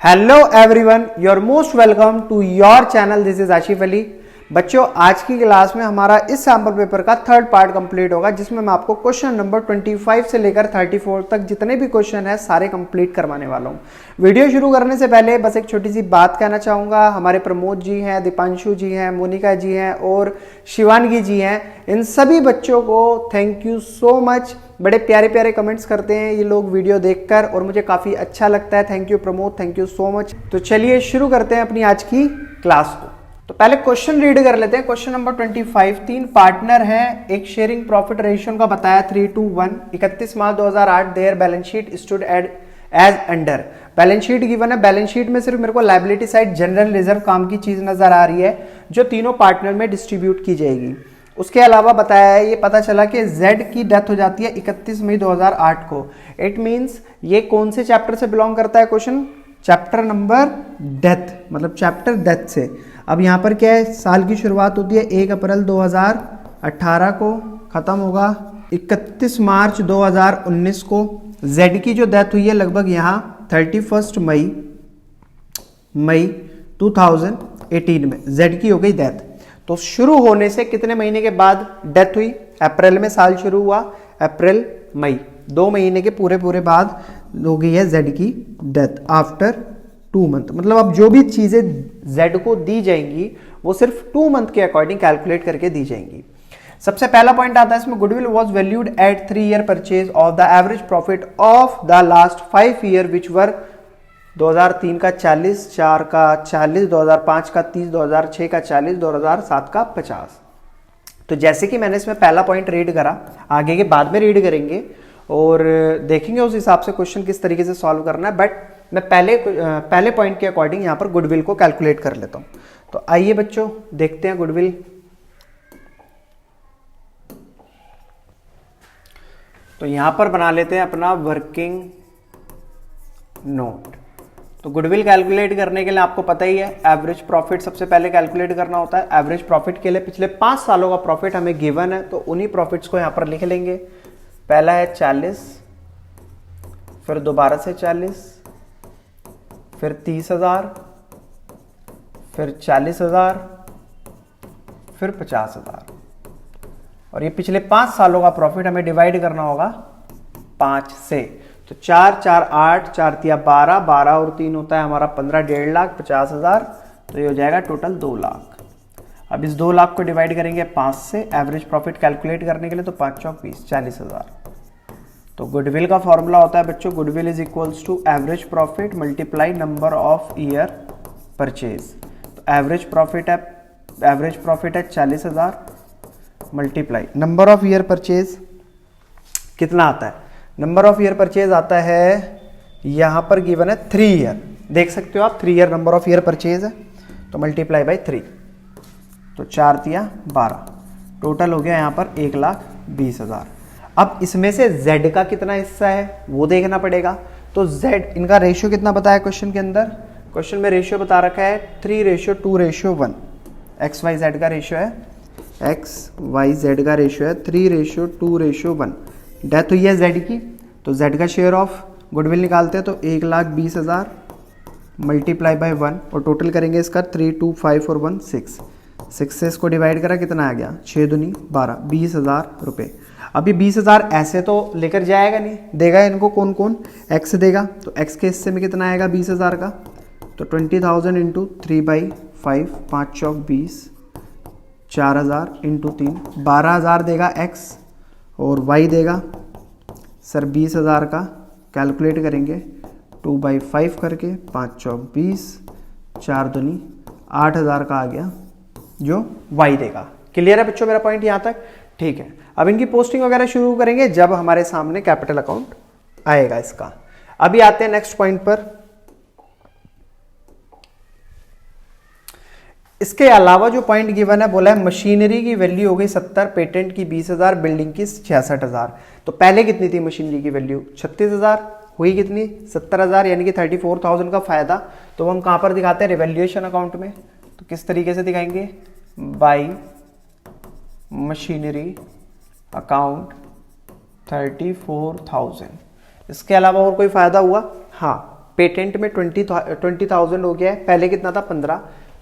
Hello everyone, your most welcome to your channel. This is Ashif Ali. बच्चों, आज की class में हमारा इस सैम्पल पेपर का थर्ड पार्ट कंप्लीट होगा, जिसमें मैं आपको क्वेश्चन नंबर 25 से लेकर 34 तक जितने भी क्वेश्चन है सारे कंप्लीट करवाने वाला हूं। वीडियो शुरू करने से पहले बस एक छोटी सी बात कहना चाहूँगा। हमारे प्रमोद जी हैं, दीपांशु जी हैं, मोनिका जी हैं और शिवानगी जी हैं। इन सभी बच्चों को थैंक यू सो मच। बड़े प्यारे प्यारे कमेंट्स करते हैं ये लोग वीडियो देखकर और मुझे काफ़ी अच्छा लगता है। Thank you Pramod, thank you so much. तो चलिए शुरू करते हैं अपनी आज की क्लास को। तो पहले क्वेश्चन रीड कर लेते हैं। क्वेश्चन नंबर 25, 3 पार्टनर हैं, एक शेयरिंग प्रॉफिट रेशियो का बताया 3:1। 31 March 2008 there balance sheet stood as under. Balance sheet given है। बैलेंस शीट में सिर्फ मेरे को लायबिलिटी साइड जनरल रिजर्व काम की चीज नजर आ रही है, जो तीनों पार्टनर में डिस्ट्रीब्यूट की जाएगी। उसके अलावा बताया है, ये पता चला कि Z की डेथ हो जाती है 31 मई 2008 को। इट मींस ये कौन से चैप्टर से बिलोंग करता है क्वेश्चन? चैप्टर नंबर डेथ, मतलब चैप्टर डेथ से। अब यहाँ पर क्या है, साल की शुरुआत होती है 1 अप्रैल 2018 को, खत्म होगा 31 मार्च 2019 को। Z की जो डेथ हुई है लगभग यहाँ 31 मई 2018 में Z की हो गई डेथ। तो शुरू होने से कितने महीने के बाद डेथ हुई? अप्रैल में साल शुरू हुआ, अप्रैल मई 2 महीने के पूरे बाद हो गई है Z की डेथ आफ्टर 2 मंथ। मतलब अब जो भी चीजें Z को दी जाएंगी वो सिर्फ 2 मंथ के अकॉर्डिंग कैलकुलेट करके दी जाएंगी। सबसे पहला पॉइंट आता है इसमें, goodwill was valued at 3 year purchase of the average profit of the last 5 year which were 2003 का 40, 4 का 40, 2005 का 30, 2006 का 40, 2007 का 50। तो जैसे कि मैंने इसमें पहला पॉइंट रीड करा, आगे के बाद में रीड करेंगे और देखेंगे उस हिसाब से क्वेश्चन किस तरीके से सॉल्व करना है। बट मैं पहले पॉइंट के अकॉर्डिंग यहाँ पर गुडविल को कैलकुलेट कर लेता हूँ। तो आइए बच्चों देखते हैं गुडविल। तो यहां पर बना लेते हैं अपना वर्किंग नोट। तो गुडविल कैलकुलेट करने के लिए आपको पता ही है, एवरेज प्रॉफिट सबसे पहले कैलकुलेट करना होता है। एवरेज प्रॉफिट के लिए पिछले 5 सालों का प्रॉफिट हमें गिवन है, तो उन्हीं प्रॉफिट्स को यहां पर लिख लेंगे। पहला है 40, फिर दोबारा से 40, फिर 30,000, फिर 40,000, फिर 50,000। और ये पिछले 5 सालों का प्रॉफिट हमें डिवाइड करना होगा 5 से। तो 4 4 8, 4 तिया 12, 12 और 3 होता है हमारा 15, 1.5 लाख, 50,000। तो ये हो जाएगा टोटल 2 लाख। अब इस 2 लाख को डिवाइड करेंगे 5 से एवरेज प्रॉफिट कैलकुलेट करने के लिए। तो 5 चौक 20, 40,000। तो गुडविल का फॉर्मूला होता है बच्चों, goodwill is equals to average profit multiply number of year purchase. तो एवरेज प्रॉफिट है 40,000 multiply number of year purchase कितना आता है? नंबर ऑफ ईयर परचेज आता है, यहां पर गिवन है 3 ईयर। देख सकते हो आप 3 year number of year purchase है, तो मल्टीप्लाई बाय 3। तो 4 तिया 12, टोटल हो गया यहां पर 1,20,000। अब इसमें से Z का कितना हिस्सा है वो देखना पड़ेगा। तो Z, इनका रेशियो कितना बताया क्वेश्चन के अंदर? क्वेश्चन में रेशियो बता रखा है 3:2:1। XYZ का रेशियो है, XYZ का रेशियो है 3:2:1। डेथ हुई है Z की, तो Z का शेयर ऑफ गुडविल निकालते हैं। तो 1,20,000 मल्टीप्लाई बाय 1 और टोटल करेंगे इसका 3, 2, 5 और 1 6। 6 से इसको डिवाइड करा, कितना आ गया? 6 दूनी 12, 20,000 रुपये। अभी 20,000 ऐसे तो लेकर जाएगा नहीं, देगा इनको कौन कौन? X देगा। तो X के हिस्से में कितना आएगा 20,000 का? तो 20,000 इंटू 3/5, 5 चौक 20, 4,000 इंटू 3, 12,000 देगा X और Y देगा सर 20,000 का। कैलकुलेट करेंगे 2/5 करके, 5 चौक 20, 4 दूनी 8,000 का आ गया जो Y देगा। क्लियर है बच्चों मेरा पॉइंट यहां तक? ठीक है। अब इनकी पोस्टिंग वगैरह शुरू करेंगे जब हमारे सामने कैपिटल अकाउंट आएगा इसका। अभी आते हैं नेक्स्ट पॉइंट पर। इसके अलावा जो पॉइंट गिवन है, बोला है मशीनरी की वैल्यू हो गई 70, पेटेंट की 20,000, बिल्डिंग की 66,000। तो पहले कितनी थी मशीनरी की वैल्यू? 36,000। हुई कितनी? 70,000, यानी कि 34,000 का फायदा। तो हम कहां पर दिखाते हैं? रिवैल्यूएशन अकाउंट में। तो किस तरीके से दिखाएंगे? By machinery account 34,000। इसके अलावा और कोई फायदा हुआ? हाँ, पेटेंट में 20,000 हो गया है, पहले कितना था 15।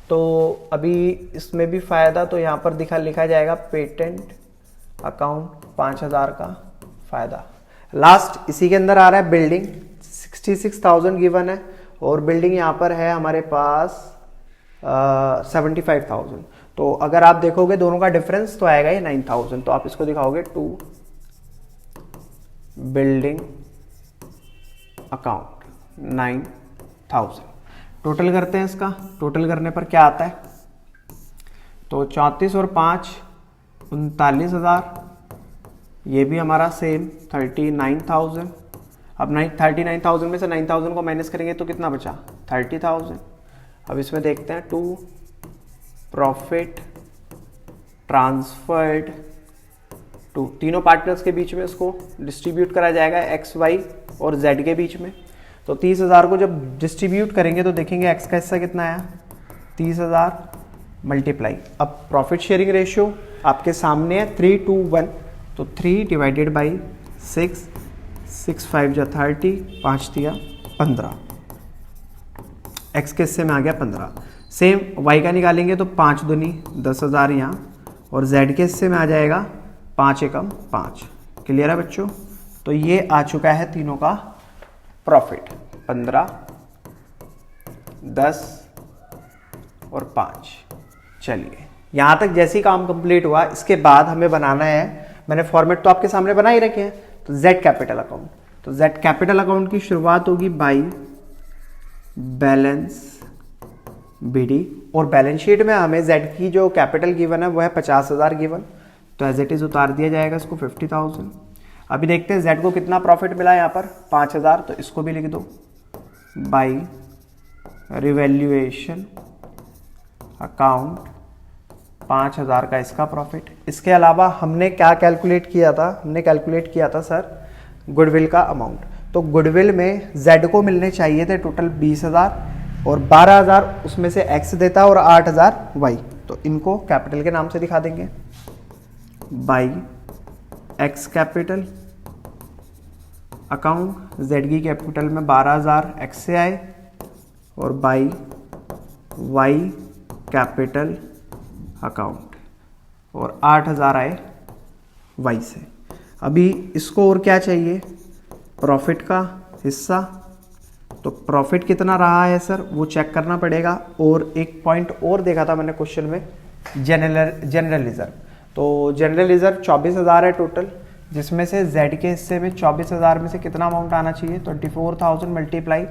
तो अभी इसमें भी फ़ायदा तो यहाँ पर लिखा जाएगा पेटेंट अकाउंट 5,000 का फ़ायदा। लास्ट इसी के अंदर आ रहा है बिल्डिंग, 66,000 गिवन है और बिल्डिंग यहाँ पर है हमारे पास 75,000। तो अगर आप देखोगे दोनों का डिफरेंस तो आएगा ये 9,000। तो आप इसको दिखाओगे टू बिल्डिंग अकाउंट 9,000। टोटल करते हैं इसका, टोटल करने पर क्या आता है, तो 34 और 5 39,000, ये भी हमारा सेम 39,000। अब 39,000 में से 9,000 को माइनस करेंगे तो कितना बचा 30,000। अब इसमें देखते हैं टू प्रॉफिट ट्रांसफर्ड टू, तीनों पार्टनर्स के बीच में इसको डिस्ट्रीब्यूट करा जाएगा एक्स वाई और जेड के बीच में। तो 30,000 को जब डिस्ट्रीब्यूट करेंगे तो देखेंगे एक्स का हिस्सा कितना आया 30,000 मल्टीप्लाई। अब प्रॉफिट शेयरिंग रेशियो आपके सामने है 3:1। तो 3 डिवाइडेड बाई 6, 6 5 जा 30, 5 दिया 15, एक्स के हिस्से में आ गया 15। सेम वाई का निकालेंगे तो 5 दूनी 10,000 यहाँ और जेड के हिस्से में आ जाएगा 5 एकम 5। क्लियर है बच्चों। तो ये आ चुका है तीनों का प्रॉफिट 15, 10 और 5। चलिए यहाँ तक जैसे ही काम कंप्लीट हुआ, इसके बाद हमें बनाना है, मैंने फॉर्मेट तो आपके सामने बना ही रखे हैं, तो जेड कैपिटल अकाउंट। तो जेड कैपिटल अकाउंट की शुरुआत होगी बाई बैलेंस बीडी और बैलेंस शीट में हमें जेड की जो कैपिटल गिवन है वो है 50,000 गिवन। तो एज इट इज उतार दिया जाएगा इसको 50,000। अभी देखते हैं जेड को कितना प्रॉफिट मिला यहाँ पर 5,000, तो इसको भी लिख दो बाई रिवैल्यूएशन अकाउंट 5,000 का इसका प्रॉफिट। इसके अलावा हमने क्या कैलकुलेट किया था, हमने कैलकुलेट किया था सर गुडविल का अमाउंट। तो गुडविल में जेड को मिलने चाहिए थे टोटल 20,000 और 12,000 उसमें से एक्स देता और 8,000 वाई। तो इनको कैपिटल के नाम से दिखा देंगे by x capital account, Z की कैपिटल में 12,000 एक्स से आए और बाई वाई कैपिटल अकाउंट और 8,000 आए वाई से। अभी इसको और क्या चाहिए, प्रॉफिट का हिस्सा। तो प्रॉफिट कितना रहा है सर वो चेक करना पड़ेगा। और एक पॉइंट और देखा था मैंने क्वेश्चन में, जनरल रिजर्व। तो जनरल रिजर्व 24,000 है टोटल, जिसमें से जेड के हिस्से में 24,000 में से कितना अमाउंट आना चाहिए 24,000 मल्टीप्लाई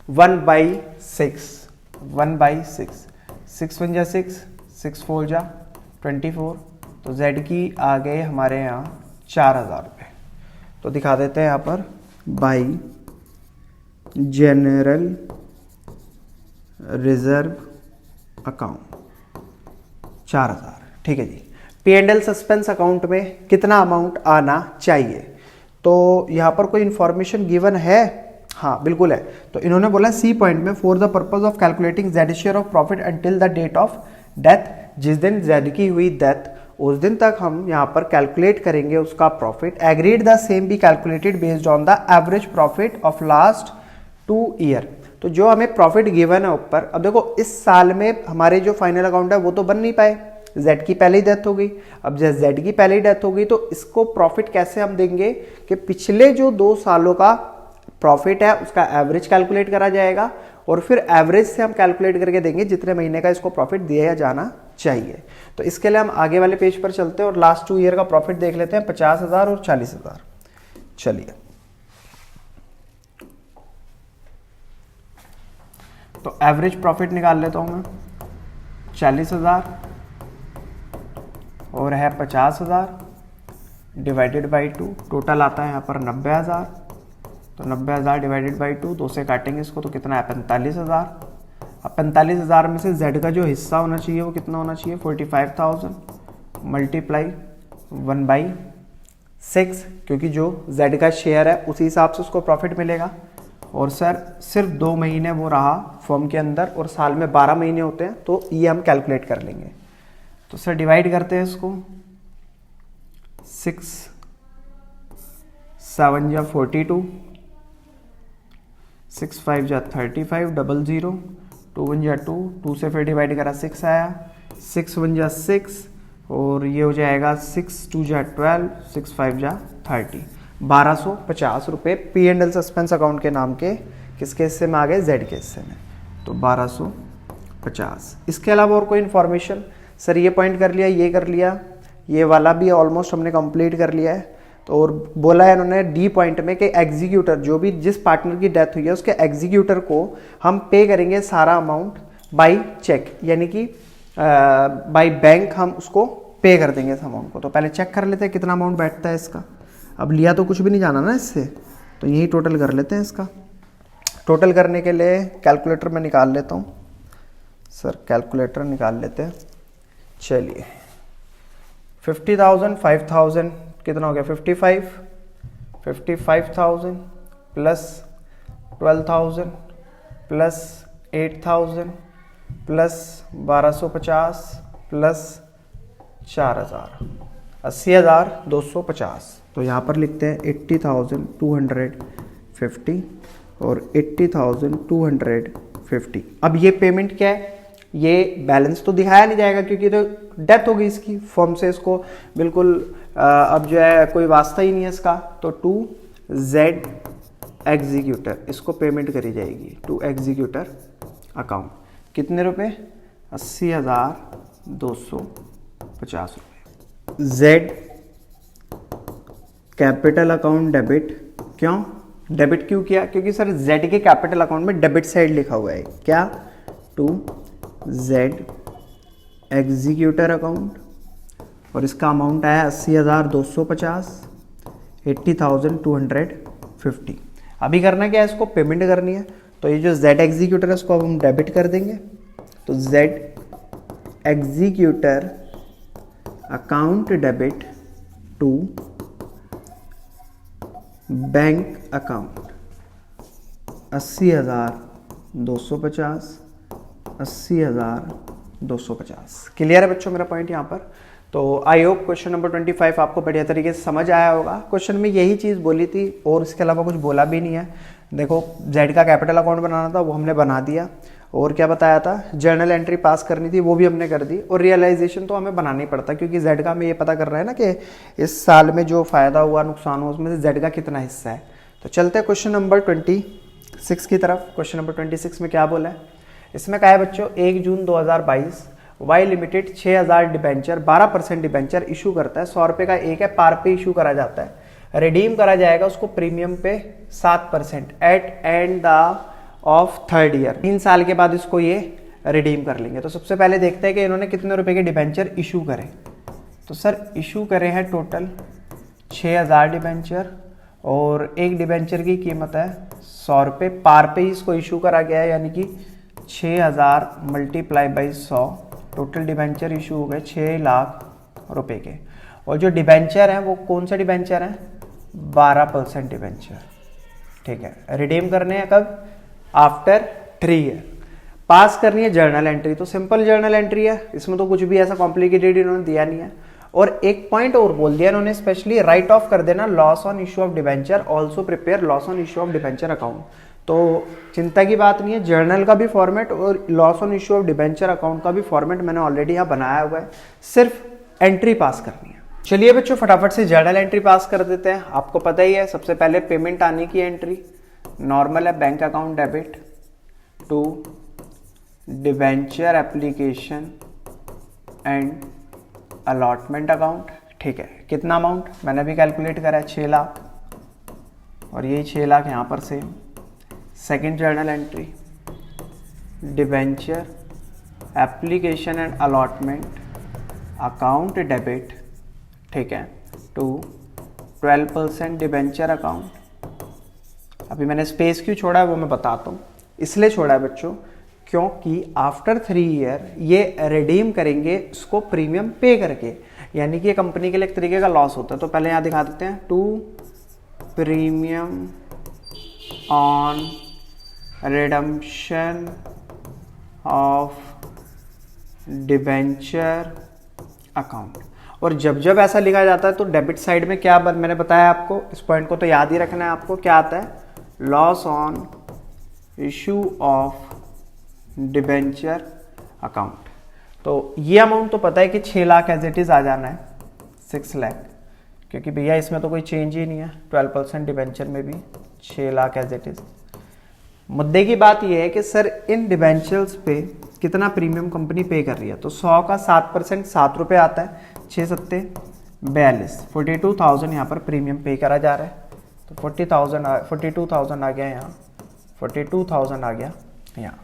1/6, 1/6, 6 1 जा 6, 6 4 जा 24। तो जेड की आ गए हमारे यहाँ 4,000 रुपये। तो दिखा देते हैं यहाँ पर बाई जनरल रिजर्व अकाउंट 4,000। ठीक है जी। P&L सस्पेंस अकाउंट में कितना अमाउंट आना चाहिए, तो यहाँ पर कोई इंफॉर्मेशन गिवन है, हाँ बिल्कुल है। तो इन्होंने बोला सी पॉइंट में for the purpose of calculating Z share of profit until the date of death, जिस दिन जेड की हुई डेथ उस दिन तक हम यहाँ पर कैलकुलेट करेंगे उसका profit. Agreed the same be calculated based on the average profit of last 2 year. तो जो हमें प्रॉफिट गिवन है ऊपर, अब देखो इस साल में हमारे जो फाइनल अकाउंट है वो तो बन नहीं पाए, जेड की पहले ही डेथ हो गई। अब जब जेड की पहले ही डेथ हो गई तो इसको प्रॉफिट कैसे हम देंगे कि पिछले जो 2 सालों का प्रॉफिट है उसका एवरेज कैलकुलेट करा जाएगा और फिर एवरेज से हम कैलकुलेट करके देंगे जितने महीने का इसको प्रॉफिट दिया जाना चाहिए। तो इसके लिए हम आगे वाले पेज पर चलते हैं और लास्ट 2 ईयर का प्रॉफिट देख लेते हैं 50,000 और 40,000। चलिए तो एवरेज प्रॉफिट निकाल लेता हूं मैं 40,000 और है 50,000 डिवाइडेड बाई 2, टोटल आता है यहाँ पर 90,000। तो 90,000 डिवाइडेड बाई 2, 2 से काटेंगे इसको तो कितना है 45,000। अब 45,000 में से जेड का जो हिस्सा होना चाहिए वो कितना होना चाहिए 45,000 मल्टीप्लाई 1/6, क्योंकि जो जेड का शेयर है उसी हिसाब से उसको प्रॉफिट मिलेगा। और सर सिर्फ 2 महीने वो रहा फर्म के अंदर और साल में 12 महीने होते हैं, तो ये हम कैलकुलेट कर लेंगे। तो सर डिवाइड करते हैं इसको 6 7 या 42, 6 5 जा 35, डबल 0, 2 1 जा 2, 2 से फिर डिवाइड करा 6 आया, 6 1 जा 6 और ये हो जाएगा 6 2 जा 12, 6 5 जा 30, 1250 रुपये P&L सस्पेंस अकाउंट के नाम के किसके हिस्से में आ गए, जेड के हिस्से में, तो 1250। इसके अलावा और कोई इन्फॉर्मेशन, सर ये पॉइंट कर लिया, ये कर लिया, ये वाला भी ऑलमोस्ट हमने कंप्लीट कर लिया है। तो और बोला है इन्होंने डी पॉइंट में कि एग्जीक्यूटर जो भी जिस पार्टनर की डेथ हुई है उसके एग्जीक्यूटर को हम पे करेंगे सारा अमाउंट बाय चेक, यानी कि बाय बैंक हम उसको पे कर देंगे इस अमाउंट को। तो पहले चेक कर लेते हैं कितना अमाउंट बैठता है इसका। अब लिया तो कुछ भी नहीं जाना ना इससे, तो यही टोटल कर लेते हैं इसका। टोटल करने के लिए कैलकुलेटर में निकाल लेता हूँ, सर कैलकुलेटर निकाल लेते हैं। चलिए 50,000 5,000 कितना हो गया, 55,000 प्लस 12,000 प्लस 8,000 प्लस 1250 प्लस 4,000, 80,250। तो यहाँ पर लिखते हैं 80,250 और 80,250। अब ये पेमेंट क्या है, ये बैलेंस तो दिखाया नहीं जाएगा क्योंकि तो डेथ हो गई इसकी, फॉर्म से इसको बिल्कुल अब जो है कोई वास्ता ही नहीं है इसका। तो टू जेड एग्जीक्यूटर इसको पेमेंट करी जाएगी, टू एग्जीक्यूटर अकाउंट। कितने रुपए, 80,250 रुपये। जेड कैपिटल अकाउंट डेबिट, क्यों डेबिट क्यों किया, क्योंकि सर जेड के कैपिटल अकाउंट में डेबिट साइड लिखा हुआ है, क्या, टू जेड एग्जीक्यूटर अकाउंट, और इसका अमाउंट आया 80,250, 80,250। अभी करना क्या है, इसको पेमेंट करनी है। तो ये जो जेड एग्जीक्यूटर है इसको अब हम डेबिट कर देंगे। तो Z executor account debit to bank account 80,250, 80,250। Clear है बच्चों मेरा पॉइंट यहाँ पर। तो आई होप क्वेश्चन नंबर 25 आपको बढ़िया तरीके से समझ आया होगा। क्वेश्चन में यही चीज़ बोली थी और इसके अलावा कुछ बोला भी नहीं है। देखो जेड का कैपिटल अकाउंट बनाना था वो हमने बना दिया, और क्या बताया था, जर्नल एंट्री पास करनी थी वो भी हमने कर दी, और रियलाइजेशन तो हमें बनाना ही पड़ता क्योंकि जेड का हमें ये पता कर रहा है ना कि इस साल में जो फ़ायदा हुआ नुकसान हुआ उसमें से जेड का कितना हिस्सा है। तो चलते हैं क्वेश्चन नंबर 26 की तरफ। क्वेश्चन नंबर 26 में क्या बोला है, इसमें कहा है बच्चों 1 June 2022 Y limited 6,000 debenture 12% debenture issue करता है, 100 रुपये का एक है, पार पे इशू करा जाता है, रिडीम करा जाएगा उसको प्रीमियम पे 7% eight end of 3rd year, 3 साल के बाद इसको ये रिडीम कर लेंगे। तो सबसे पहले देखते हैं कि इन्होंने कितने रुपए के डिबेंचर इशू करे। तो सर इशू करे हैं टोटल 6,000 डिबेंचर, और एक डिबेंचर की कीमत है 100 रुपये, पार पे ही इसको इशू करा गया है, यानी कि 6,000 multiply by 100, total debenture issue हो गए 6 लाख रुपए के। और जो डिबेंचर हैं वो कौन सा डिबेंचर हैं, 12% डिबेंचर, ठीक है। रिडीम करने हैं कब, आफ्टर 3 ईयर। पास करनी है जर्नल एंट्री, तो सिंपल जर्नल एंट्री है, इसमें तो कुछ भी ऐसा कॉम्प्लिकेटेड इन्होंने दिया नहीं है। और एक पॉइंट और बोल दिया इन्होंने स्पेशली, राइट ऑफ कर देना loss on issue of debenture, also prepare loss on issue of debenture account. तो चिंता की बात नहीं है, जर्नल का भी फॉर्मेट और loss on issue of debenture account का भी फॉर्मेट मैंने ऑलरेडी यहाँ बनाया हुआ है, सिर्फ एंट्री पास करनी है। चलिए बच्चों फटाफट से जर्नल एंट्री पास कर देते हैं। आपको पता ही है सबसे पहले पेमेंट आने की एंट्री नॉर्मल है, bank account debit to debenture application and allotment account, ठीक है। कितना अमाउंट मैंने भी कैलकुलेट करा है 6 लाख, और यही 6 लाख यहाँ पर same. Second journal entry debenture application and allotment account debit, ठीक है, टू 12% डिबेंचर अकाउंट। अभी मैंने स्पेस क्यों छोड़ा है वो मैं बताता हूँ। इसलिए छोड़ा है बच्चों क्योंकि आफ्टर 3 ईयर ये रिडीम करेंगे इसको प्रीमियम पे करके, यानी कि ये कंपनी के लिए एक तरीके का लॉस होता है। तो पहले यहाँ दिखा देते हैं, to premium on redemption of debenture account. और जब जब ऐसा लिखा जाता है तो डेबिट साइड में क्या मैंने बताया आपको, इस पॉइंट को तो याद ही रखना है आपको, क्या आता है, loss on issue of debenture account. तो ये अमाउंट तो पता है कि 6 लाख एज इट इज आ जाना है, 6 लाख, क्योंकि भैया इसमें तो कोई चेंज ही नहीं है, 12% डिबेंचर में भी 6 लाख एज इट इज। मुद्दे की बात यह है कि सर इन डिबेंचर्स पे कितना प्रीमियम कंपनी पे कर रही है। तो 100 का 7% 7 रुपये आता है, 6 सत्ते 42, 42,000 यहाँ पर प्रीमियम पे करा जा रहा है। तो 42,000 आ गया यहाँ, 42,000 आ गया यहाँ।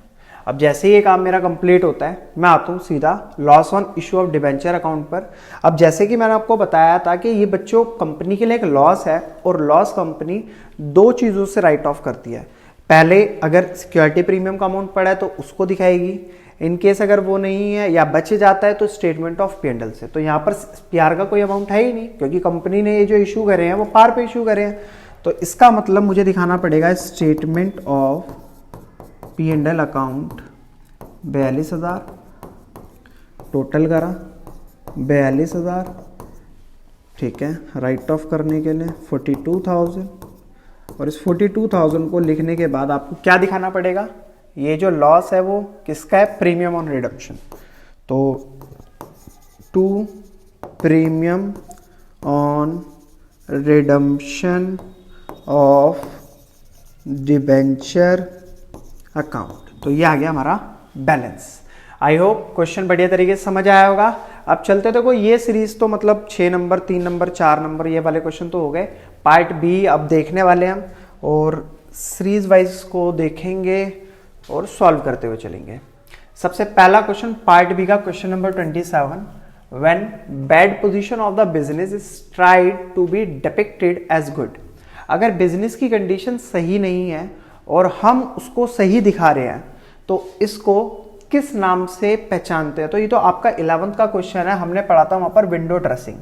अब जैसे ही ये काम मेरा कंप्लीट होता है, मैं आता हूँ सीधा loss on issue of debenture account पर। अब जैसे कि मैंने आपको बताया था कि ये बच्चों कंपनी के लिए एक लॉस है, और लॉस कंपनी 2 चीज़ों से राइट ऑफ करती है। पहले अगर सिक्योरिटी प्रीमियम का अमाउंट पड़ा है तो उसको दिखाएगी, इन केस अगर वो नहीं है या बच जाता है तो स्टेटमेंट ऑफ P&L से। तो यहाँ पर PR का कोई अमाउंट है ही नहीं, क्योंकि कंपनी ने ये जो इशू करे हैं वो पार पे इशू करे हैं। तो इसका मतलब मुझे दिखाना पड़ेगा statement of P&L account 42,000, total करा 42,000, ठीक है। राइट ऑफ करने के लिए 42,000, और इस 42,000 को लिखने के बाद आपको क्या दिखाना पड़ेगा, ये जो लॉस है वो किसका है, प्रीमियम ऑन रिडम्पशन। तो to premium on redemption of debenture account. तो ये आ गया हमारा बैलेंस। आई होप क्वेश्चन बढ़िया तरीके से समझ आया होगा। अब चलते देखो, ये सीरीज तो मतलब 6 नंबर 3 नंबर 4 नंबर ये वाले क्वेश्चन तो हो गए। पार्ट बी अब देखने वाले हम, और सीरीज वाइज को देखेंगे और सॉल्व करते हुए चलेंगे। सबसे पहला क्वेश्चन पार्ट बी का question number 27, when bad position of the business is tried to be depicted as good. अगर बिजनेस की कंडीशन सही नहीं है और हम उसको सही दिखा रहे हैं तो इसको किस नाम से पहचानते हैं। तो ये तो आपका 11th का क्वेश्चन है, हमने पढ़ा था वहां पर विंडो ड्रेसिंग।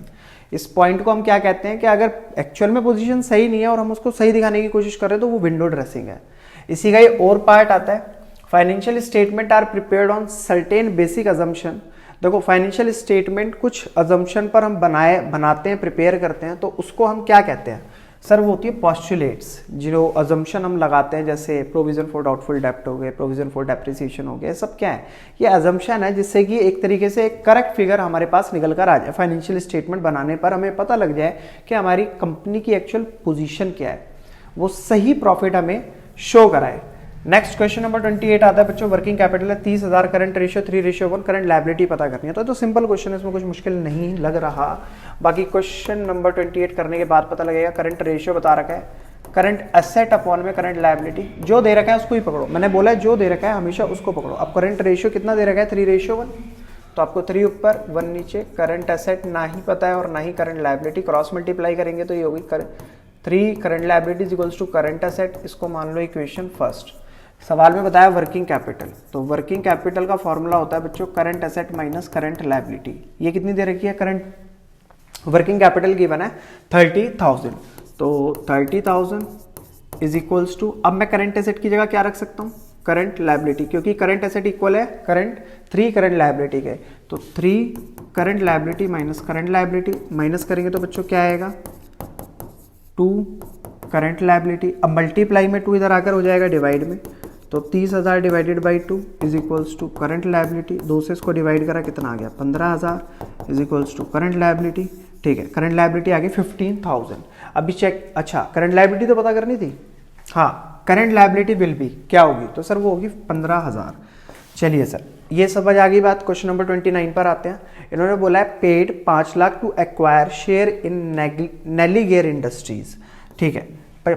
इस पॉइंट को हम क्या कहते हैं कि अगर एक्चुअल में पोजीशन सही नहीं है और हम उसको सही दिखाने की कोशिश कर रहे हैं तो वो विंडो ड्रेसिंग है। इसी का ये और पार्ट आता है, financial statement are prepared on certain basic assumption. देखो फाइनेंशियल स्टेटमेंट कुछ अजम्पशन पर हम बनाते हैं, प्रिपेयर करते हैं, तो उसको हम क्या कहते हैं सर, वो होती है पॉस्टुलेट्स। जो अजम्पशन हम लगाते हैं, जैसे प्रोविजन फॉर डाउटफुल डेप्ट हो गए, प्रोविजन फॉर डेप्रिसिएशन हो गया, सब क्या है, ये अजम्पशन है, जिससे कि एक तरीके से एक करेक्ट फिगर हमारे पास निकल कर आ जाए। फाइनेंशियल स्टेटमेंट बनाने पर हमें पता लग जाए कि हमारी कंपनी की एक्चुअल पोजीशन क्या है, वो सही प्रॉफिट हमें शो कराए। नेक्स्ट क्वेश्चन नंबर 28 आता है बच्चों, वर्किंग कैपिटल है 30,000, करंट रेशियो 3:1, करंट लायबिलिटी पता करनी है। तो सिंपल क्वेश्चन है, इसमें कुछ मुश्किल नहीं लग रहा। बाकी क्वेश्चन नंबर 28 करने के बाद पता लगेगा। करंट रेशियो बता रखा है, करंट एसेट अपॉन में करंट लायबिलिटी, जो दे रखा है उसको ही पकड़ो। मैंने बोला है जो दे रखा है हमेशा उसको पकड़ो। अब करंट रेशियो कितना दे रखा है, 3:1, तो आपको 3 ऊपर 1 नीचे। करंट एसेट ना ही पता है और ना ही करंट लायबिलिटी, क्रॉस मल्टीप्लाई करेंगे तो ये होगी 3 current liability is equals to current asset. इसको मान लो इक्वेशन फर्स्ट। सवाल में बताया वर्किंग कैपिटल, तो वर्किंग कैपिटल का फॉर्मूला होता है बच्चों current asset minus current liability. ये कितनी दे रखी है, करंट वर्किंग कैपिटल गिवन है 30,000, तो 30,000 इज इक्वल्स टू, अब मैं करंट एसेट की जगह क्या रख सकता हूँ, करंट लायबिलिटी, क्योंकि करंट एसेट इक्वल है करंट 3 करंट लायबिलिटी के। तो 3 current liability minus current liability, minus करेंगे तो बच्चों क्या आएगा, 2 करंट लायबिलिटी। अब मल्टीप्लाई में 2 इधर आकर हो जाएगा डिवाइड में, तो 30,000 divided by 2 is equals to current liability. 2 से इसको डिवाइड करा कितना आ गया, 15,000 is equals to current liability. ठीक है, करंट लायबिलिटी आ गई 15,000। अभी चेक, अच्छा करंट लायबिलिटी तो पता करनी थी, हाँ करंट लायबिलिटी विल बी क्या होगी, तो सर वो होगी 15,000। चलिए सर ये समझ आ गई बात। क्वेश्चन नंबर 29 पर आते हैं। इन्होंने बोला है paid 5 lakh to acquire share in नेलीगेयर इंडस्ट्रीज। ठीक है,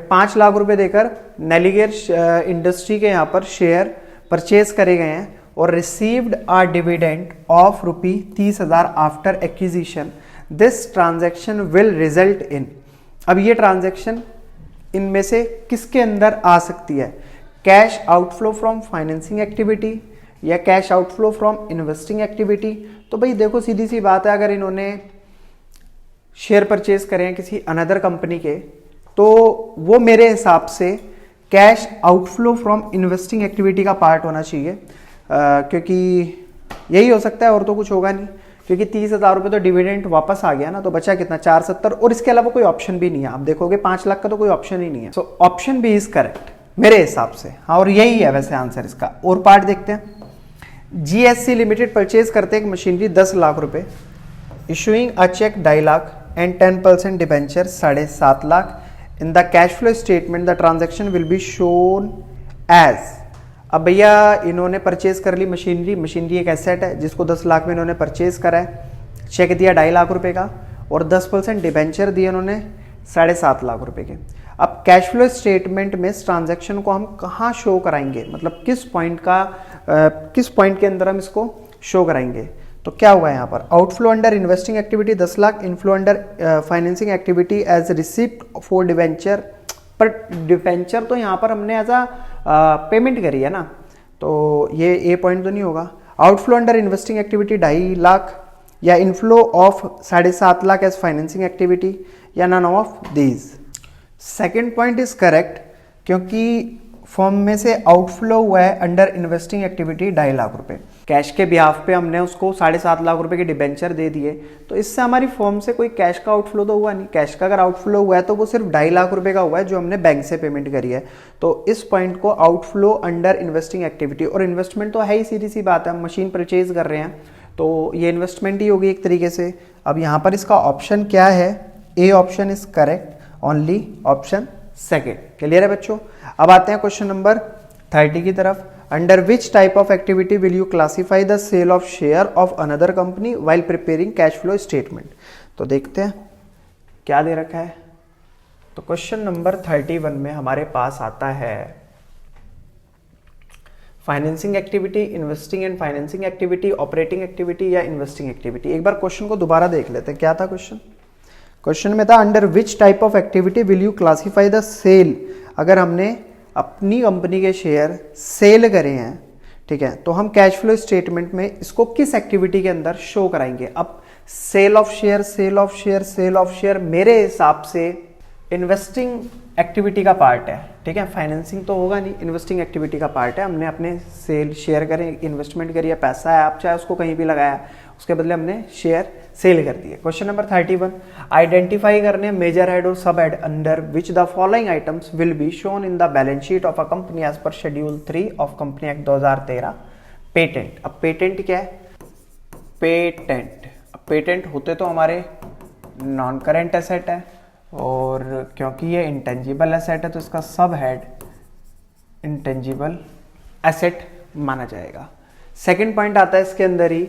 5 लाख रुपए देकर नेलीगेयर इंडस्ट्री के यहाँ पर शेयर परचेज करे गए हैं और received a dividend of ₹30,000 after acquisition. This transaction will result in, अब ये ट्रांजैक्शन इनमें से किसके अंदर आ सकती है, cash outflow from financing activity या cash outflow from investing activity. तो भाई देखो सीधी सी बात है, अगर इन्होंने शेयर परचेज करे हैं किसी अनदर कंपनी के, तो वो मेरे हिसाब से cash outflow from investing activity का पार्ट होना चाहिए, क्योंकि यही हो सकता है और तो कुछ होगा नहीं, क्योंकि 30,000 रुपये तो डिविडेंड वापस आ गया ना, तो बचा कितना 470, और इसके अलावा कोई ऑप्शन भी नहीं है। आप देखोगे 5 लाख का तो कोई ऑप्शन ही नहीं है। So option B is correct. मेरे हिसाब से। हाँ, और यही है वैसे आंसर इसका। और पार्ट देखते हैं। जीएससी लिमिटेड परचेज करते हैं एक मशीनरी 10 लाख रुपए, issuing a cheque 2.5 lakh and 10% debenture 7.5 lakh. In the cash flow statement the transaction will be shown as. अब भैया इन्होंने परचेज कर ली मशीनरी, मशीनरी एक एसेट है जिसको 10 लाख में इन्होंने परचेज करा है, चेक दिया 2.5 लाख रुपए का और 10% डिबेंचर दिए इन्होंने 7.5 लाख रुपए के। अब कैश फ्लो स्टेटमेंट में इस ट्रांजैक्शन को हम कहाँ शो कराएंगे, मतलब किस पॉइंट के अंदर हम इसको शो कराएंगे। तो क्या हुआ यहाँ पर, outflow under investing activity 10 lakh, inflow under financing activity as receipt for debenture. पर डिवेंचर तो यहाँ पर हमने एज अ पेमेंट करी है ना, तो ये ए पॉइंट तो नहीं होगा। Outflow under investing activity 2.5 lakh या inflow of 7.5 lakh as financing activity या none of these. Second point is correct क्योंकि फॉर्म में से आउटफ्लो हुआ है अंडर इन्वेस्टिंग एक्टिविटी 2.5 लाख रुपए, कैश के बिहाफ पे हमने उसको 7.5 लाख रुपए के डिबेंचर दे दिए, तो इससे हमारी फॉर्म से कोई कैश का आउटफ्लो तो हुआ नहीं। कैश का अगर आउटफ्लो हुआ है तो वो सिर्फ 2.5 लाख रुपए का हुआ है जो हमने बैंक से पेमेंट करी है। तो इस पॉइंट को आउटफ्लो अंडर इन्वेस्टिंग एक्टिविटी, और इन्वेस्टमेंट तो है ही, सीधी सी बात है, हम मशीन परचेज कर रहे हैं तो ये इन्वेस्टमेंट ही होगी एक तरीके से। अब यहाँ पर इसका ऑप्शन क्या है, A option is correct, only option second. Clear है बच्चों। अब आते हैं क्वेश्चन नंबर 30 की तरफ। Under which type of activity will you classify the sale of share of another company while preparing cash flow statement. तो देखते हैं क्या दे रखा है। तो क्वेश्चन नंबर 31 में हमारे पास आता है financing activity, investing and financing activity, operating activity या इन्वेस्टिंग एक्टिविटी। एक बार क्वेश्चन को दोबारा देख लेते हैं, क्या था क्वेश्चन। क्वेश्चन में था under which type of activity will you classify the sale. अगर हमने अपनी कंपनी के शेयर सेल करे हैं, ठीक है, तो हम कैश फ्लो स्टेटमेंट में इसको किस एक्टिविटी के अंदर शो कराएंगे। अब sale of share, sale of share, sale of share मेरे हिसाब से इन्वेस्टिंग एक्टिविटी का पार्ट है, ठीक है, फाइनेंसिंग तो होगा नहीं, इन्वेस्टिंग एक्टिविटी का पार्ट है। हमने अपने सेल शेयर करें, इन्वेस्टमेंट करिए, पैसा है, आप चाहे उसको कहीं भी लगाया, उसके बदले हमने शेयर सेल कर दिए। क्वेश्चन नंबर 31 आइडेंटिफाई करने मेजर हेड और sub head under which the following items will be shown in the balance sheet of a company as per schedule 3 of company act 2013। Patent. अब patent क्या है, patent, patent होते तो हमारे non current asset है, और क्योंकि ये इंटेंजिबल एसेट है तो इसका सब हेड इंटेंजिबल एसेट माना जाएगा। सेकंड पॉइंट आता है इसके अंदर ही,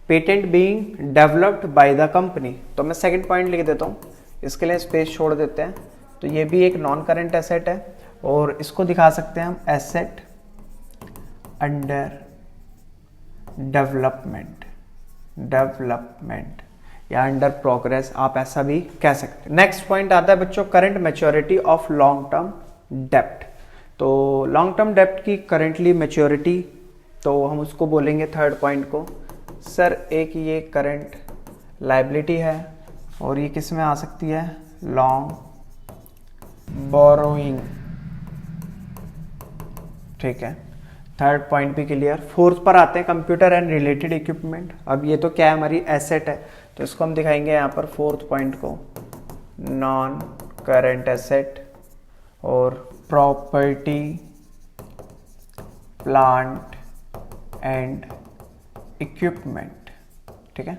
patent being developed by the company. तो मैं सेकंड पॉइंट लिख देता हूँ, इसके लिए स्पेस छोड़ देते हैं। तो ये भी एक नॉन करेंट एसेट है और इसको दिखा सकते हैं हम एसेट अंडर डेवलपमेंट, डेवलपमेंट या अंडर प्रोग्रेस, आप ऐसा भी कह सकते हैं। नेक्स्ट पॉइंट आता है बच्चों current maturity of long term डेप्ट। तो लॉन्ग टर्म डेप्ट की करेंटली मैच्योरिटी, तो हम उसको बोलेंगे थर्ड पॉइंट को, सर एक ये करंट लायबिलिटी है और ये किस में आ सकती है, लॉन्ग बोरोइंग, ठीक है। थर्ड पॉइंट भी क्लियर। फोर्थ पर आते हैं कंप्यूटर एंड रिलेटेड इक्विपमेंट। अब ये तो क्या है, हमारी एसेट है, तो इसको हम दिखाएंगे यहाँ पर फोर्थ पॉइंट को नॉन करेंट एसेट और प्रॉपर्टी प्लांट एंड इक्विपमेंट, ठीक है।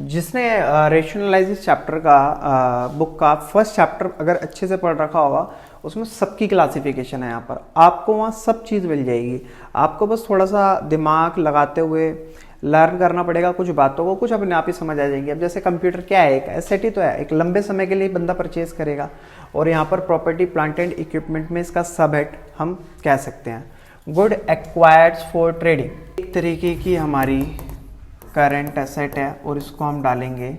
जिसने रेशनलाइज चैप्टर का बुक का फर्स्ट चैप्टर अगर अच्छे से पढ़ रखा होगा, उसमें सबकी क्लासिफिकेशन है यहाँ पर, आपको वहाँ सब चीज़ मिल जाएगी। आपको बस थोड़ा सा दिमाग लगाते हुए लर्न करना पड़ेगा कुछ बातों को, कुछ अपने आप ही समझ आ जाएंगी। अब जैसे कंप्यूटर क्या है, एक एसेट ही तो है, एक लंबे समय के लिए बंदा परचेज करेगा, और यहाँ पर प्रॉपर्टी प्लांट एंड इक्विपमेंट में इसका सब हेड हम कह सकते हैं गुड एक्वायर्ड्स फॉर ट्रेडिंग। एक तरीके की हमारी करंट एसेट है और इसको हम डालेंगे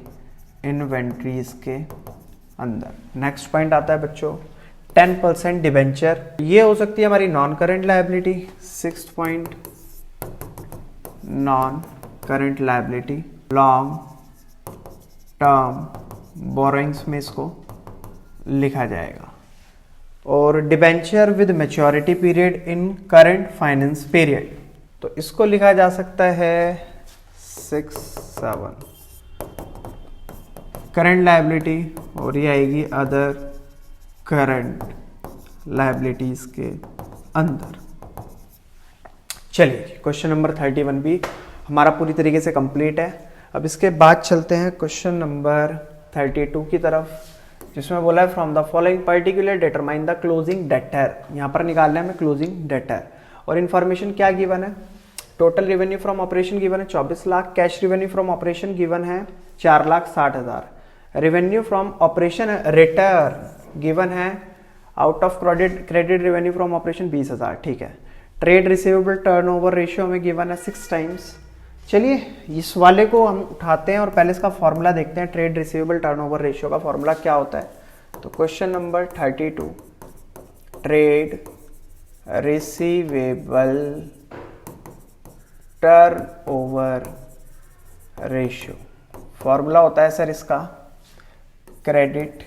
इन्वेंट्रीज के अंदर। नेक्स्ट पॉइंट आता है बच्चों 10% डिबेंचर, ये हो सकती है हमारी non current liability. Sixth point non current liability, long term borrowings में इसको लिखा जाएगा। और debenture with maturity period in current finance period, तो इसको लिखा जा सकता है 6-7 करंट लायबिलिटी, और ये आएगी अदर करंट लायबिलिटीज के अंदर। चलिए क्वेश्चन नंबर 31 भी हमारा पूरी तरीके से कंप्लीट है। अब इसके बाद चलते हैं क्वेश्चन नंबर 32 की तरफ, जिसमें बोला है from the following particular determine the closing debtor. यहाँ पर निकालना है हमें क्लोजिंग डेटर, और इन्फॉर्मेशन क्या गिवन है, total revenue from operation given है 24 lakh, cash revenue from operation given है 4,60,000, revenue from operation return given है out of credit revenue from operation 20,000, ठीक है। ट्रेड रिसीवेबल टर्नओवर रेशियो में गिवन है 6 टाइम्स। चलिए इस वाले को हम उठाते हैं और पहले इसका फॉर्मूला देखते हैं। ट्रेड रिसीवेबल टर्नओवर रेशियो का फॉर्मूला क्या होता है, तो question number 32, trade receivable turnover ratio formula होता है सर इसका credit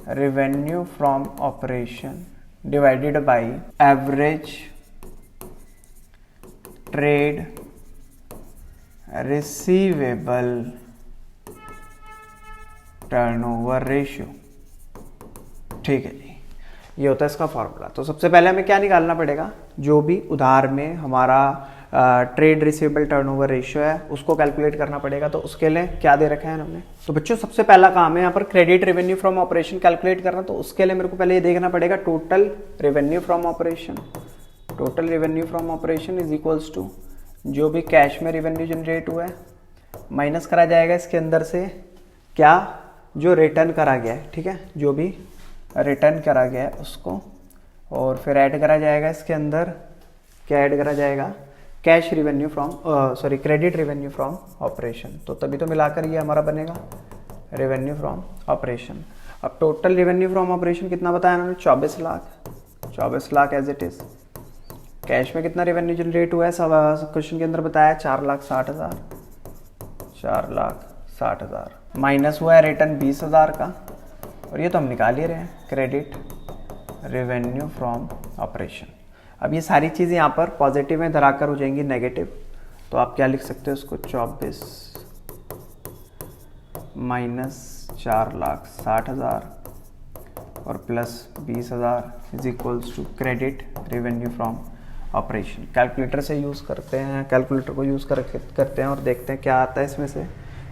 revenue from operation divided by average trade receivable turnover ratio, ठीक है जी। ये होता है इसका फॉर्मूला। तो सबसे पहले हमें क्या निकालना पड़ेगा, जो भी उधार में हमारा ट्रेड रिसीवेबल टर्नओवर रेशियो है उसको कैलकुलेट करना पड़ेगा। तो उसके लिए क्या दे रखा है हमने, तो बच्चों सबसे पहला काम है यहाँ पर credit revenue from operation calculate करना। तो उसके लिए मेरे को पहले ये देखना पड़ेगा total revenue from operation. Total revenue from operation is equals to जो भी कैश में रेवेन्यू जनरेट हुआ है माइनस करा जाएगा इसके अंदर से क्या, जो रिटर्न करा गया है, ठीक है, जो भी रिटर्न करा गया है उसको, और फिर ऐड करा जाएगा इसके अंदर, क्या ऐड करा जाएगा, cash revenue from credit revenue from operation. तो तभी तो मिलाकर ये हमारा बनेगा रेवेन्यू फ्रॉम ऑपरेशन। अब टोटल रेवेन्यू फ्रॉम ऑपरेशन कितना बताया उन्होंने, 24 lakh. 24 lakh as it is. Cash में कितना रेवेन्यू जनरेट हुआ है, सब क्वेश्चन के अंदर बताया 4,60,000। 4,60,000 माइनस हुआ है रिटर्न 20,000 का, और ये तो हम निकाल ही रहे हैं क्रेडिट रेवेन्यू फ्रॉम ऑपरेशन। अब ये सारी चीज़ें यहाँ पर पॉजिटिव में धराकर हो जाएंगी नेगेटिव, तो आप क्या लिख सकते हो इसको, 24 माइनस 4,60,000 और plus 20,000 is equals to credit revenue from operation. Calculator से यूज़ करते हैं, कैलकुलेटर को यूज़ करते हैं और देखते हैं क्या आता है इसमें से।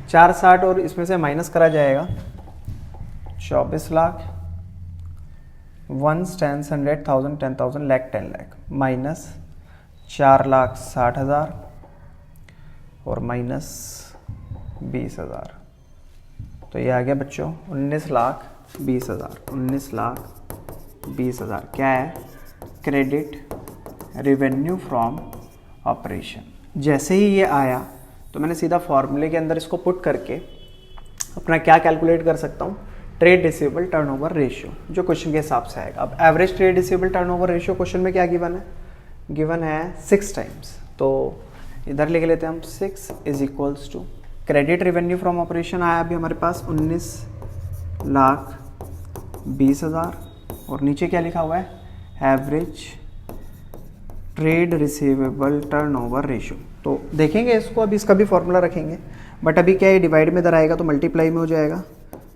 4,60 और इसमें से माइनस करा जाएगा 24 लाख, 1 10 100,000 10,000 लाख 10 लाख माइनस 4,60,000 और माइनस 20,000, तो ये आ गया बच्चों 19,20,000। 19,20,000 क्या है, क्रेडिट रेवेन्यू फ्रॉम ऑपरेशन। जैसे ही ये आया तो मैंने सीधा फॉर्मूले के अंदर इसको पुट करके अपना क्या कैलकुलेट कर सकता हूँ, ट्रेड रिसीवेबल टर्नओवर रेशियो, जो क्वेश्चन के हिसाब से आएगा। अब average trade receivable turnover ratio question में क्या गिवन है, गिवन है 6 टाइम्स। तो इधर लिख लेते हैं हम 6 is equals to credit revenue from operation आया अभी हमारे पास 19,20,000 और नीचे क्या लिखा हुआ है, average trade receivable turnover ratio. तो देखेंगे इसको, अभी इसका भी फॉर्मूला रखेंगे, बट अभी क्या है डिवाइड में इधर आएगा तो मल्टीप्लाई में हो जाएगा।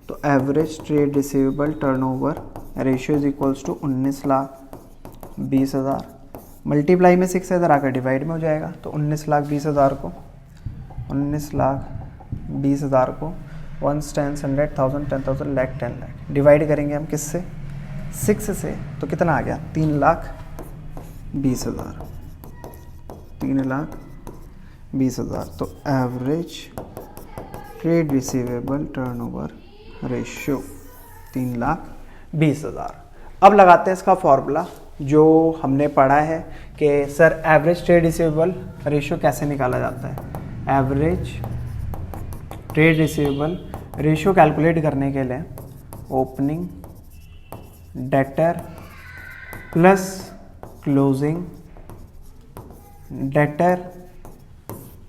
तो average trade receivable turnover ratio is equals to 19,20,000 multiply में 6 इधर आकर डिवाइड में हो जाएगा। तो 19,20,000 को 1 10 100,000 10,000 लाख 10 लाख डिवाइड करेंगे हम किससे, 6 से, तो कितना आ गया 3,20,000। 3,20,000 तो average trade receivable turnover ratio 3,20,000। अब लगाते हैं इसका फॉर्मूला जो हमने पढ़ा है कि sir average trade receivable ratio कैसे निकाला जाता है। Average trade receivable ratio calculate करने के लिए opening debtor plus closing debtor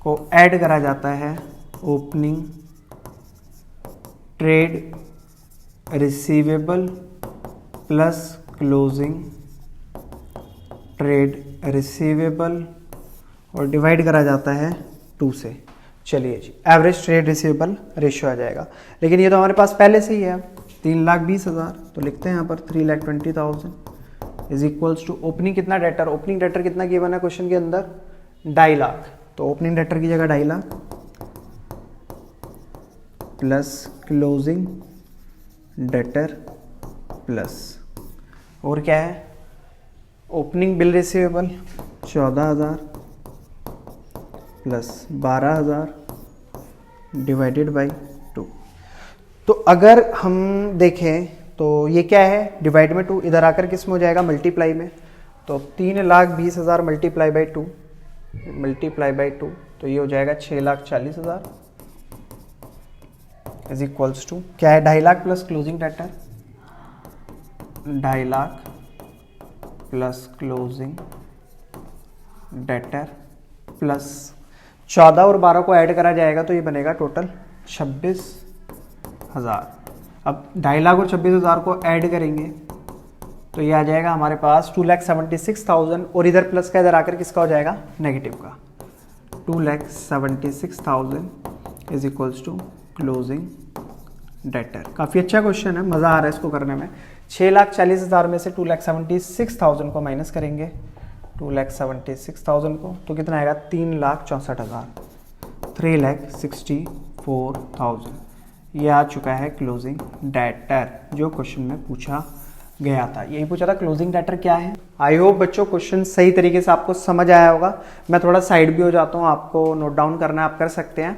को ऐड करा जाता है opening trade receivable plus closing trade receivable और डिवाइड करा जाता है 2 से। चलिए जी, एवरेज ट्रेड रिसीवेबल रेशियो आ जाएगा, लेकिन ये तो हमारे पास पहले से ही है 3,20,000, तो लिखते हैं यहाँ पर 3,20,000 इज इक्वल्स टू ओपनिंग कितना डेटर, ओपनिंग डेटर कितना गिवन है क्वेश्चन के अंदर 2.5 लाख, तो ओपनिंग डेटर की जगह 2.5 lakh plus closing debtor plus और क्या है opening bill receivable 14,000 plus 12,000 divided by 2। तो अगर हम देखें तो ये क्या है डिवाइड में 2, इधर आकर किस में हो जाएगा मल्टीप्लाई में, तो 3,20,000 मल्टीप्लाई बाई 2 तो ये हो जाएगा 6,40,000 इज इक्वल्स टू क्या है 2.5 lakh plus closing debtor 2.5 lakh plus closing debtor plus 14 और 12 को ऐड करा जाएगा तो ये बनेगा टोटल 26,000। अब 2.5 लाख और 26,000 को ऐड करेंगे तो ये आ जाएगा हमारे पास 2,76,000 और इधर प्लस का इधर आकर किसका हो जाएगा नेगेटिव का 2,76,000 is equals to closing debtor. काफ़ी अच्छा क्वेश्चन है, मज़ा आ रहा है इसको करने में। 6,40,000 में से 2,76,000 को माइनस करेंगे 2,76,000 को तो कितना आएगा 3,64,000 3,64,000 ये आ चुका है क्लोजिंग डेटर जो क्वेश्चन में पूछा गया था। यही पूछा था क्लोजिंग डेटर क्या है। आई होप बच्चों क्वेश्चन सही तरीके से आपको समझ आया होगा। मैं थोड़ा साइड भी हो जाता हूँ, आपको नोट डाउन करना आप कर सकते हैं।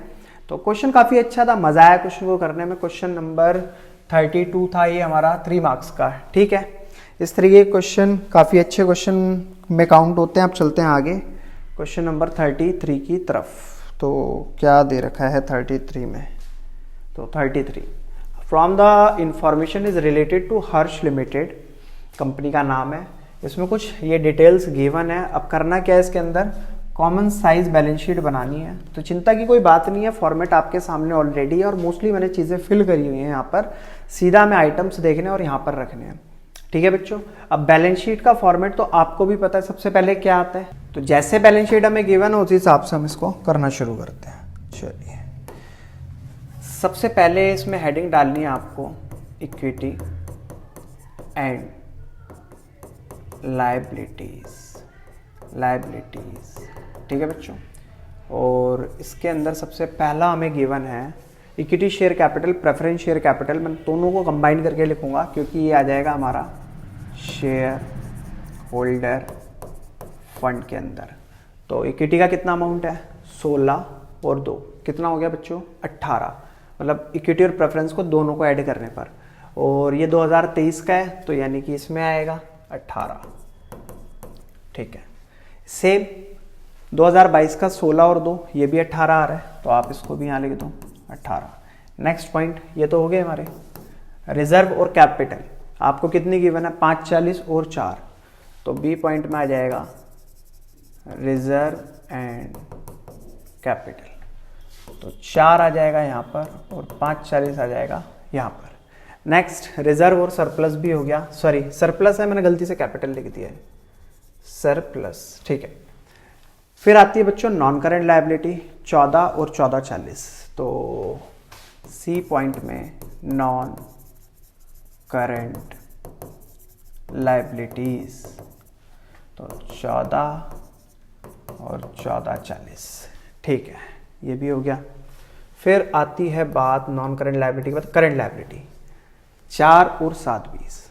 तो क्वेश्चन काफ़ी अच्छा था, मज़ा आया क्वेश्चन को करने में। क्वेश्चन नंबर 32 था ये हमारा 3 मार्क्स का, ठीक है। इस तरीके के क्वेश्चन काफ़ी अच्छे क्वेश्चन में काउंट होते हैं। अब चलते हैं आगे क्वेश्चन नंबर 33 की तरफ। तो क्या दे रखा है 33 में, तो 33 from the information is related to Harsh limited, company का नाम है। इसमें कुछ ये डिटेल्स गिवन है। अब करना क्या है इसके अंदर कॉमन साइज बैलेंस शीट बनानी है। तो चिंता की कोई बात नहीं है, फॉर्मेट आपके सामने ऑलरेडी है और मोस्टली मैंने चीज़ें फिल करी हुई हैं यहाँ पर। सीधा हमें आइटम्स देखने और यहाँ पर रखने हैं, ठीक है बच्चों। अब बैलेंस शीट का फॉर्मेट तो आपको भी पता है सबसे पहले क्या आता है। तो जैसे बैलेंस शीट हमें गिवन है उसी हिसाब से हम इसको करना शुरू करते हैं। चलिए सबसे पहले इसमें हेडिंग डालनी है आपको इक्विटी एंड लायबिलिटीज, ठीक है बच्चों। और इसके अंदर सबसे पहला हमें गिवन है equity share capital preference share capital. मैं दोनों को कंबाइन करके लिखूंगा क्योंकि ये आ जाएगा हमारा शेयर होल्डर फंड के अंदर। तो इक्विटी का कितना अमाउंट है 16 और 2 कितना हो गया बच्चों 18, मतलब इक्विटी और प्रेफरेंस को दोनों को ऐड करने पर। और ये 2023 का है तो यानी कि इसमें आएगा 18, ठीक है। सेम 2022 का 16 और 2 ये भी 18 आ रहा है तो आप इसको भी यहाँ लिख दो 18। नेक्स्ट पॉइंट ये तो हो गए हमारे। रिजर्व और कैपिटल आपको कितनी गिवन है 540 और 4, तो बी पॉइंट में आ जाएगा रिजर्व एंड कैपिटल। तो 4 आ जाएगा यहाँ पर और 540 आ जाएगा यहाँ पर। नेक्स्ट रिजर्व और सरप्लस भी हो गया, सॉरी सरप्लस है मैंने गलती से कैपिटल लिख दिया है, सरप्लस, ठीक है। फिर आती है बच्चों नॉन करेंट लायबिलिटी 14 और 1440। तो सी पॉइंट में नॉन करेंट लायबिलिटीज तो 14 और 1440, ठीक है, ये भी हो गया। फिर आती है बात नॉन करेंट लायबिलिटी के बाद करेंट लायबिलिटी 4 और 720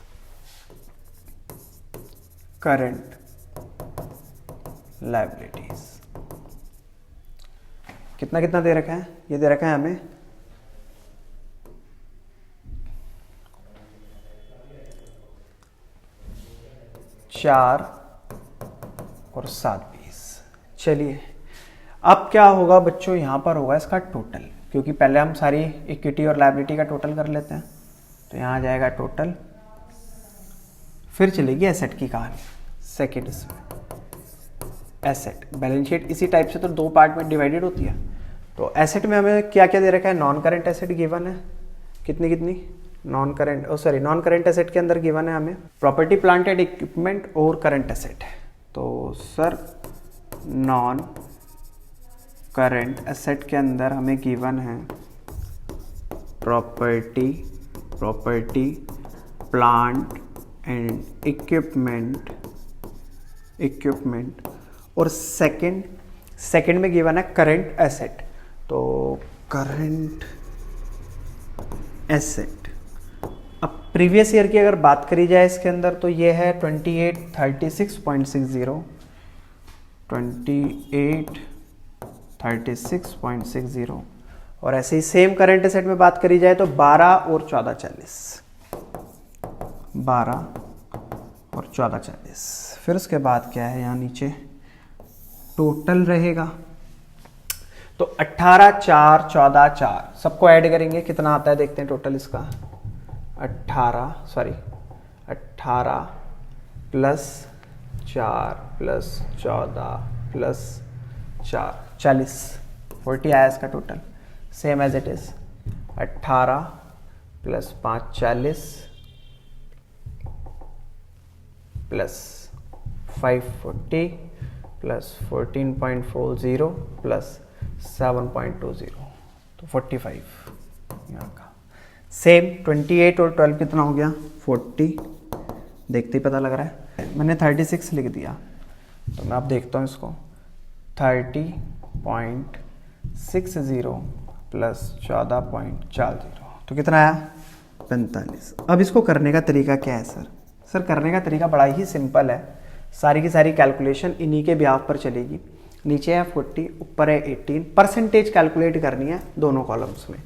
करेंट लायबिलिटीज। कितना कितना दे रखा है, ये दे रखा है हमें 4 और 720। चलिए अब क्या होगा बच्चों, यहां पर होगा इसका टोटल, क्योंकि पहले हम सारी इक्विटी और लायबिलिटी का टोटल कर लेते हैं। तो यहां आ जाएगा टोटल, फिर चलेगी एसेट की कहानी सेकेंड इसमें। एसेट बैलेंस शीट इसी टाइप से तो 2 पार्ट में डिवाइडेड होती है। तो एसेट में हमें क्या क्या दे रखा है, नॉन करेंट एसेट गिवन है कितनी कितनी, नॉन करेंट एसेट के अंदर गिवन है हमें प्रॉपर्टी प्लांट एंड इक्विपमेंट और करंट एसेट। तो सर नॉन करेंट एसेट के अंदर हमें गिवन है प्रॉपर्टी प्लांट एंड इक्विपमेंट और सेकंड में गिवन है करंट एसेट। तो करंट एसेट, अब प्रीवियस ईयर की अगर बात करी जाए इसके अंदर तो ये है 2836.60 और ऐसे ही सेम करंट एसेट में बात करी जाए तो 12 और 1440। फिर उसके बाद क्या है यहाँ नीचे टोटल रहेगा तो 18 4 14 4 सबको ऐड करेंगे कितना आता है देखते हैं टोटल इसका। 18 प्लस 4 प्लस 14 प्लस 4 40 40 आया इसका total. Same as it is 18 plus 5 40 plus 5 40 plus 14.40 plus 7.20 तो 45 यहाँ का। सेम 28 और 12 कितना हो गया 40, देखते ही पता लग रहा है। मैंने 36 लिख दिया तो मैं अब देखता हूँ इसको 30.60 प्लस 14.40 तो कितना आया 45। अब इसको करने का तरीका क्या है सर करने का तरीका बड़ा ही सिंपल है। सारी की सारी कैलकुलेशन इन्हीं के ब्याह पर चलेगी। नीचे है 40 ऊपर है 18, परसेंटेज कैलकुलेट करनी है दोनों कॉलम्स में।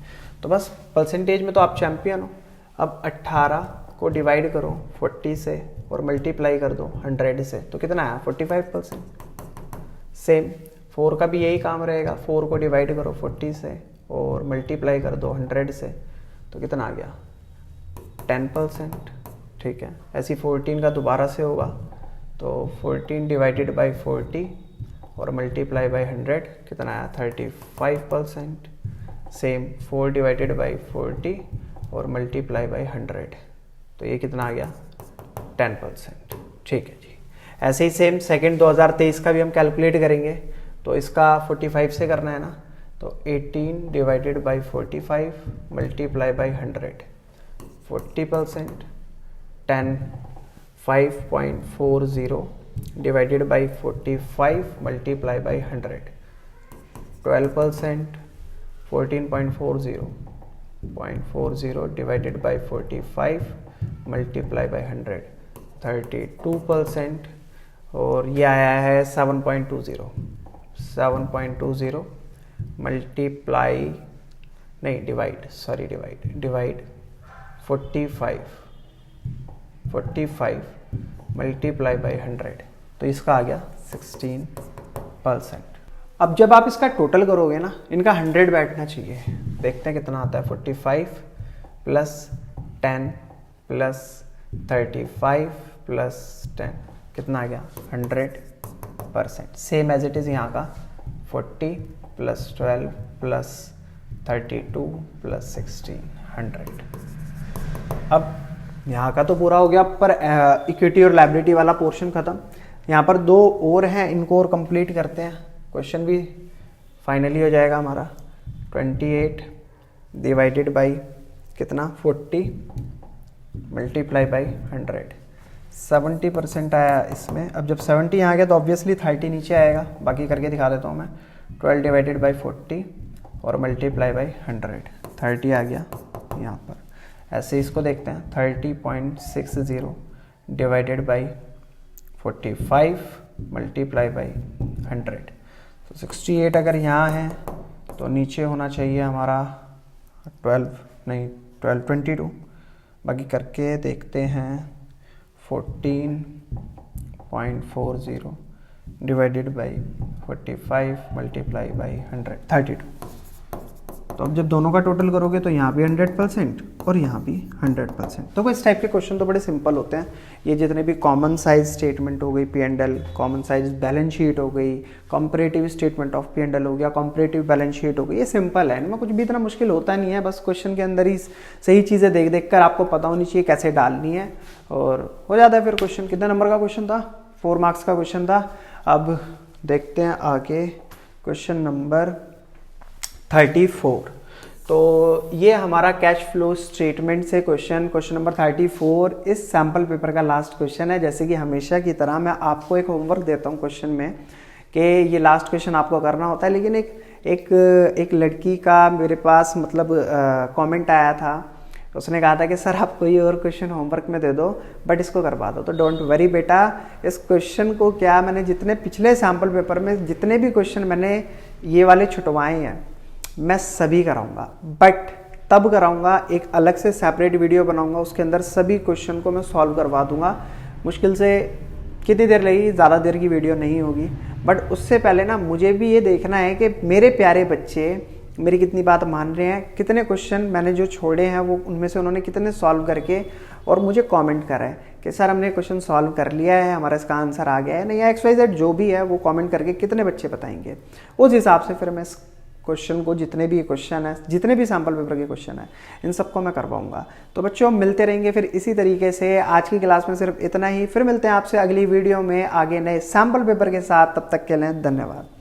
तो बस परसेंटेज में तो आप चैंपियन हो। अब 18 को डिवाइड करो 40 से और मल्टीप्लाई कर दो 100 से तो कितना आया 45%। सेम 4 का भी यही काम रहेगा, 4 को डिवाइड करो 40 से और मल्टीप्लाई कर दो 100 से तो कितना आ गया 10%। ठीक है, ऐसी 14 का दोबारा से होगा तो 14 डिवाइडेड बाई 40 और मल्टीप्लाई बाई 100 कितना आया 35%। सेम 4 डिवाइडेड बाई 40 और मल्टीप्लाई बाई 100 तो ये कितना आ गया 10%। ठीक है जी। ऐसे ही सेम सेकेंड 2023 का भी हम कैलकुलेट करेंगे तो इसका 45 से करना है ना तो 18 divided by 45 multiply by 100 40%। 10 5.40 divided by 45 multiply by 100 12%। 14.40 divided by 45 multiply by 100 32%। और ये आया है 7.20 मल्टीप्लाई नहीं डिवाइड 45 मल्टीप्लाई बाई 100 तो इसका आ गया 16%। अब जब आप इसका टोटल करोगे ना इनका 100 बैठना चाहिए। देखते हैं कितना आता है 45 प्लस 10 प्लस 35 प्लस 10 कितना आ गया 100%। सेम एज इट इज़ यहाँ का 40 प्लस 12 प्लस 32 प्लस 16 100। अब यहाँ का तो पूरा हो गया, पर इक्विटी और लायबिलिटी वाला पोर्शन खत्म। यहाँ पर 2 और हैं, इनको और कंप्लीट करते हैं, क्वेश्चन भी फाइनली हो जाएगा हमारा। 28 डिवाइडेड बाई कितना 40 मल्टीप्लाई बाई 100 70% आया इसमें। अब जब 70 यहाँ गया तो ऑब्वियसली 30 नीचे आएगा, बाकी करके दिखा देता हूँ मैं। 12 डिवाइडेड बाई 40 और मल्टीप्लाई बाई 100 30 आ गया यहाँ पर। ऐसे इसको देखते हैं 30.60 डिवाइडेड बाई 45 मल्टीप्लाई बाई 100 तो 68 अगर यहाँ है तो नीचे होना चाहिए हमारा 22। बाकी करके देखते हैं 14.40 डिवाइडेड बाई 45 मल्टीप्लाई बाई 100 32। तो अब जब दोनों का टोटल करोगे तो यहाँ भी 100% और यहाँ भी 100%। तो इस टाइप के क्वेश्चन तो बड़े सिंपल होते हैं। ये जितने भी कॉमन साइज स्टेटमेंट हो गई P&L, common size balance sheet हो गई, कंपैरेटिव स्टेटमेंट ऑफ P&L हो गया, कंपैरेटिव बैलेंस शीट हो गई, ये सिंपल है, इनमें कुछ भी इतना मुश्किल होता नहीं है। बस क्वेश्चन के अंदर ही सही चीज़ें देख देख कर आपको पता होनी चाहिए कैसे डालनी है और हो जाता है फिर क्वेश्चन। कितने नंबर का क्वेश्चन था 4 मार्क्स का क्वेश्चन था। अब देखते हैं आगे क्वेश्चन नंबर 34। तो ये हमारा कैश फ्लो स्टेटमेंट से क्वेश्चन नंबर 34 इस सैम्पल पेपर का लास्ट क्वेश्चन है। जैसे कि हमेशा की तरह मैं आपको एक होमवर्क देता हूँ क्वेश्चन में कि ये लास्ट क्वेश्चन आपको करना होता है, लेकिन एक लड़की का मेरे पास मतलब कमेंट आया था, उसने कहा था कि सर आप कोई और क्वेश्चन होमवर्क में दे दो बट इसको करवा दो। तो डोंट वरी बेटा, इस क्वेश्चन को क्या मैंने जितने पिछले सैम्पल पेपर में जितने भी क्वेश्चन मैंने ये वाले छुटवाए हैं मैं सभी कराऊंगा, बट तब कराऊंगा एक अलग से सेपरेट वीडियो बनाऊंगा, उसके अंदर सभी क्वेश्चन को मैं सॉल्व करवा दूंगा। मुश्किल से कितनी देर लगेगी, ज़्यादा देर की वीडियो नहीं होगी, बट उससे पहले ना मुझे भी ये देखना है कि मेरे प्यारे बच्चे मेरी कितनी बात मान रहे हैं, कितने क्वेश्चन मैंने जो छोड़े हैं वो उनमें से उन्होंने कितने सॉल्व करके और मुझे कमेंट करा है कि सर हमने क्वेश्चन सॉल्व कर लिया है, हमारा इसका आंसर आ गया है नहीं, या XYZ जो भी है वो कमेंट करके कितने बच्चे बताएंगे। उस हिसाब से फिर मैं इस क्वेश्चन को जितने भी क्वेश्चन है, जितने भी सैम्पल पेपर के क्वेश्चन है, इन सबको मैं करवाऊंगा। तो बच्चों हम मिलते रहेंगे फिर इसी तरीके से। आज की क्लास में सिर्फ इतना ही, फिर मिलते हैं आपसे अगली वीडियो में आगे नए सैम्पल पेपर के साथ। तब तक के लिए धन्यवाद।